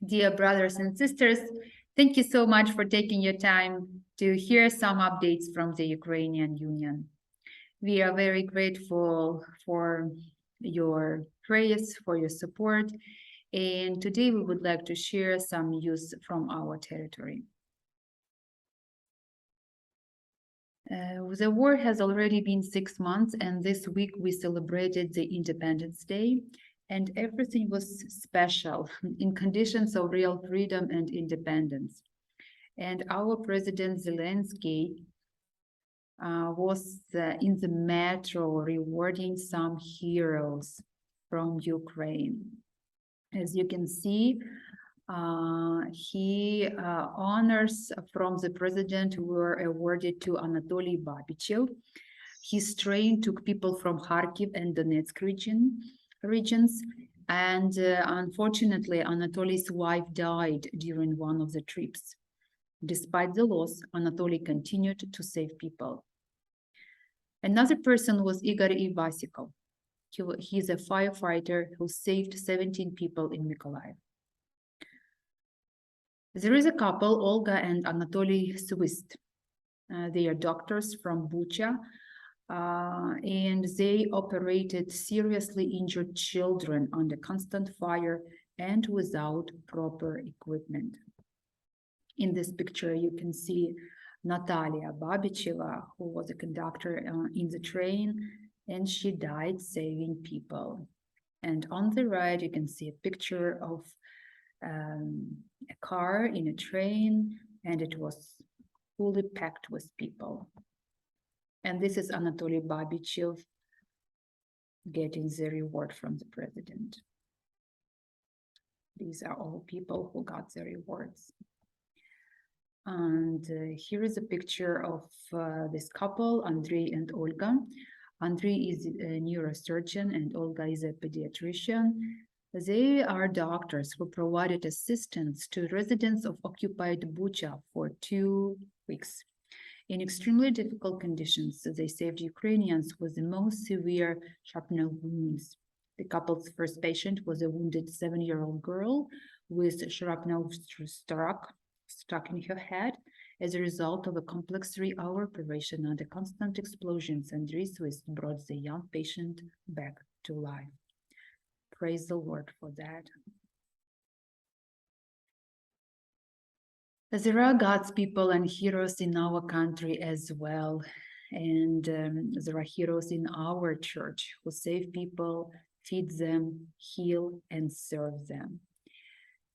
Dear brothers and sisters, thank you so much for taking your time to hear some updates from the Ukrainian Union. We are very grateful for your prayers, for your support, and today we would like to share some news from our territory. The war has already been 6 months, and this week we celebrated the Independence Day, and everything was special in conditions of real freedom and independence. And our President Zelensky was in the metro rewarding some heroes from Ukraine. As you can see, honors from the president were awarded to Anatoly Babichev. His train took people from Kharkiv and Donetsk regions, and unfortunately, Anatoly's wife died during one of the trips. Despite the loss, Anatoly continued to save people. Another person was Igor Ivasikov. He is a firefighter who saved 17 people in Mykolaiv. There is a couple, Olga and Anatoly Swist. They are doctors from Bucha, and they operated seriously injured children under constant fire and without proper equipment. In this picture, you can see Natalia Babicheva, who was a conductor in the train, and she died saving people. And on the right, you can see a picture of a car in a train, and it was fully packed with people. And this is Anatoly Babichev getting the reward from the president. These are all people who got the rewards. And here is a picture of this couple, Andrei and Olga. Andrei is a neurosurgeon and Olga is a pediatrician. They are doctors who provided assistance to residents of occupied Bucha for 2 weeks. In extremely difficult conditions, they saved Ukrainians with the most severe shrapnel wounds. The couple's first patient was a wounded 7-year-old girl with shrapnel stuck in her head as a result of a complex 3-hour operation under constant explosions, and Swist brought the young patient back to life. Praise the Lord for that. There are God's people and heroes in our country as well. And there are heroes in our church who save people, feed them, heal, and serve them.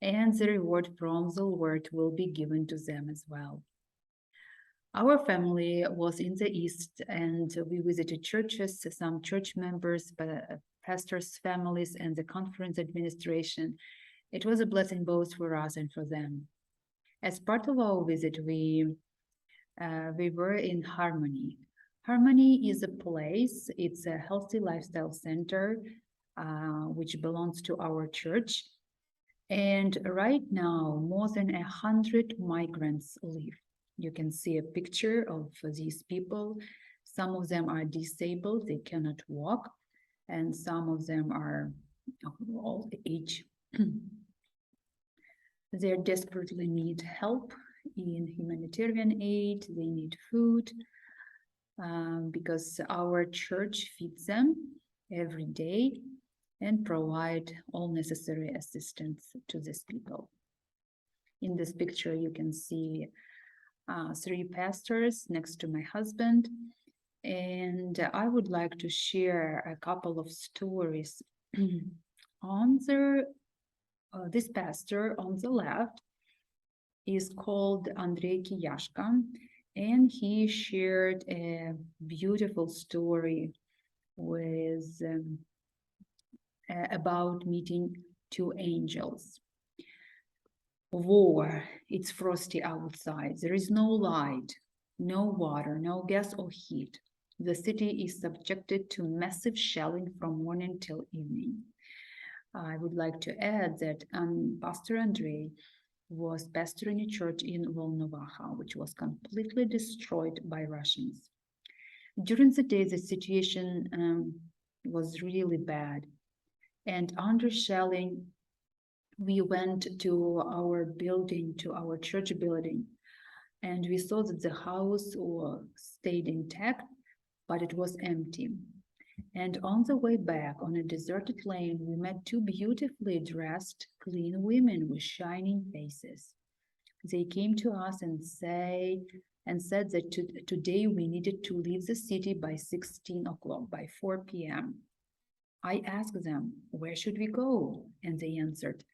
And the reward from the Lord will be given to them as well. Our family was in the East, and we visited churches, some church members, pastors' families, and the conference administration. It was a blessing both for us and for them. As part of our visit, we were in Harmony. Harmony is a place, it's a healthy lifestyle center, which belongs to our church. And right now, more than 100 migrants live. You can see a picture of these people. Some of them are disabled, they cannot walk, and some of them are old age. They desperately need help in humanitarian aid, they need food, because our church feeds them every day and provide all necessary assistance to these people. In this picture, you can see 3 pastors next to my husband, and I would like to share a couple of stories. On this pastor on the left is called Andrei Kiyashka, and he shared a beautiful story with about meeting 2 angels. War, it's frosty outside. There is no light, no water, no gas or heat. The city is subjected to massive shelling from morning till evening. I would like to add that Pastor Andrei was pastoring a church in Volnovakha, which was completely destroyed by Russians. During the day, the situation was really bad, and under shelling, we went to our building, to our church building, and we saw that the house stayed intact, but it was empty. And on the way back on a deserted lane, we met two beautifully dressed, clean women with shining faces. They came to us and said that today we needed to leave the city by 16 o'clock, by 4 p.m. I asked them, where should we go? And they answered,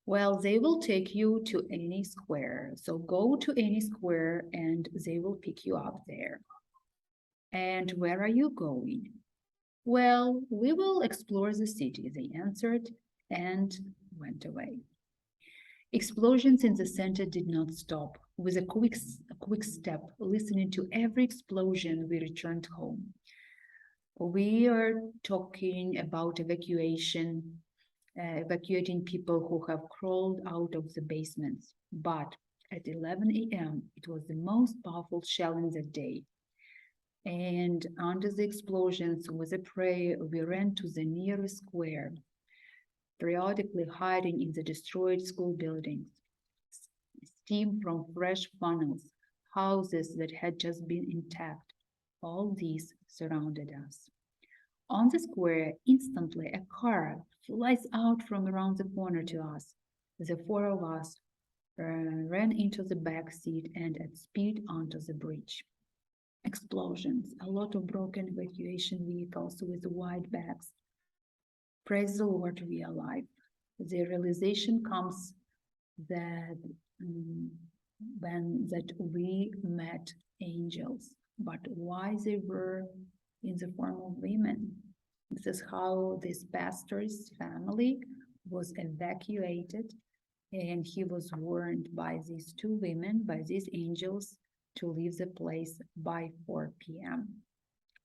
well, they will take you to any square. So go to any square and they will pick you up there. And where are you going? Well, we will explore the city, they answered and went away. Explosions in the center did not stop. With a quick step, listening to every explosion, we returned home. We are talking about evacuating people who have crawled out of the basements. But at 11 a.m., it was the most powerful shell in the day. And under the explosions, with a prayer, we ran to the nearest square, periodically hiding in the destroyed school buildings. Steam from fresh funnels, houses that had just been intact, all these surrounded us. On the square, instantly a car flies out from around the corner to us. The four of us ran into the back seat and at speed onto the bridge. Explosions, a lot of broken evacuation vehicles with wide backs. Praise the Lord, we are alive. The realization comes that that we met angels, but why they were in the form of women. This is how this pastor's family was evacuated, and he was warned by these two women, by these angels, to leave the place by 4 p.m.,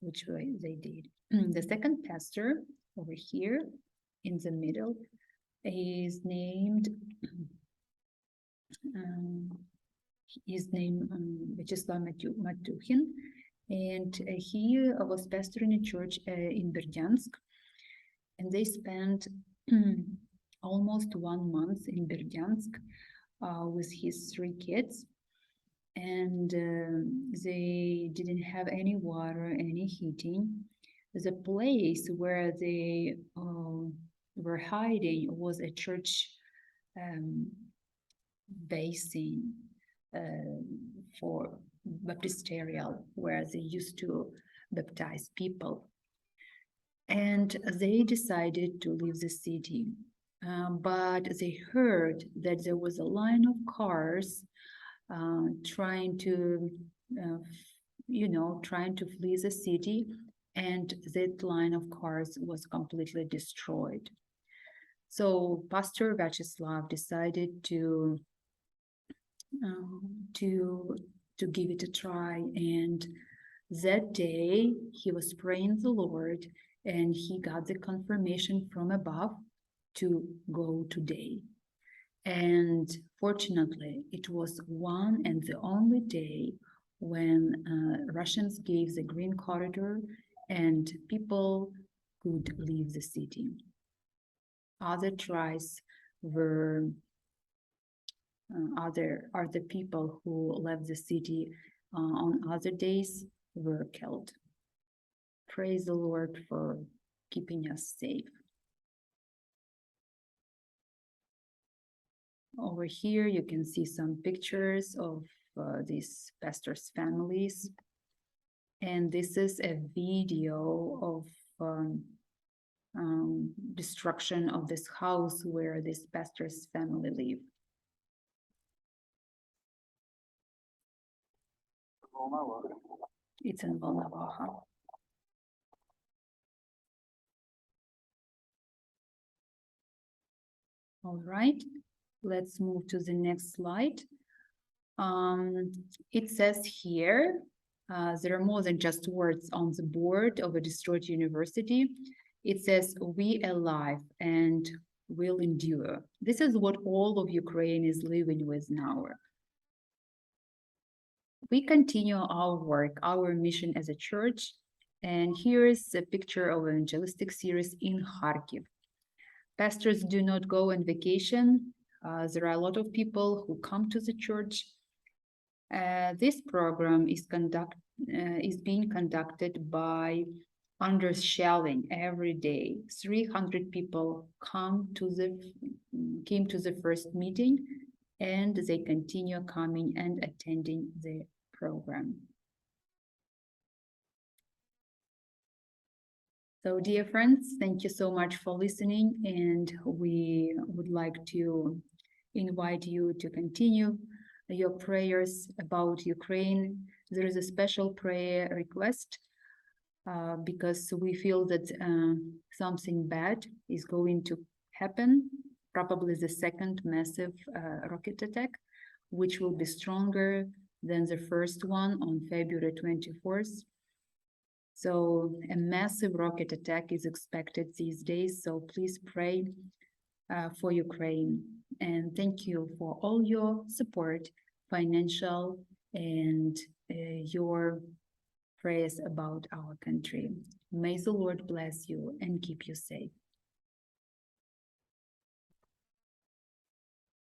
which they did. The second pastor over here in the middle is named Vyacheslav Matukhin, and he was pastoring a church in Berdyansk, and they spent almost 1 month in Berdyansk with his 3 kids, and they didn't have any water, any heating. The place where they were hiding was a church basin for baptisterial, where they used to baptize people. And they decided to leave the city, but they heard that there was a line of cars trying to flee the city, and that line of cars was completely destroyed. So Pastor Vyacheslav decided to give it a try, and that day he was praying the Lord, and he got the confirmation from above to go today. And fortunately, it was one and the only day when Russians gave the green corridor and people could leave the city. Other tries were other people who left the city on other days were killed. Praise the Lord for keeping us safe. Over here, you can see some pictures of these pastors' families. And this is a video of destruction of this house where this pastor's family live. It's in Volnovakha. All right, let's move to the next slide. It says here, there are more than just words on the board of a destroyed university. It says, we alive and will endure. This is what all of Ukraine is living with now. We continue our work, our mission as a church, and here is a picture of an evangelistic series in Kharkiv. Pastors do not go on vacation. There are a lot of people who come to the church. This program is being conducted by Anders Schelling every day. 300 people came to the first meeting, and they continue coming and attending the program. So, dear friends, thank you so much for listening, and we would like to invite you to continue your prayers about Ukraine. There is a special prayer request because we feel that something bad is going to happen, probably the second massive rocket attack, which will be stronger than the first one on February 24th. So a massive rocket attack is expected these days. So please pray for Ukraine. And thank you for all your support, financial and your prayers about our country. May the Lord bless you and keep you safe.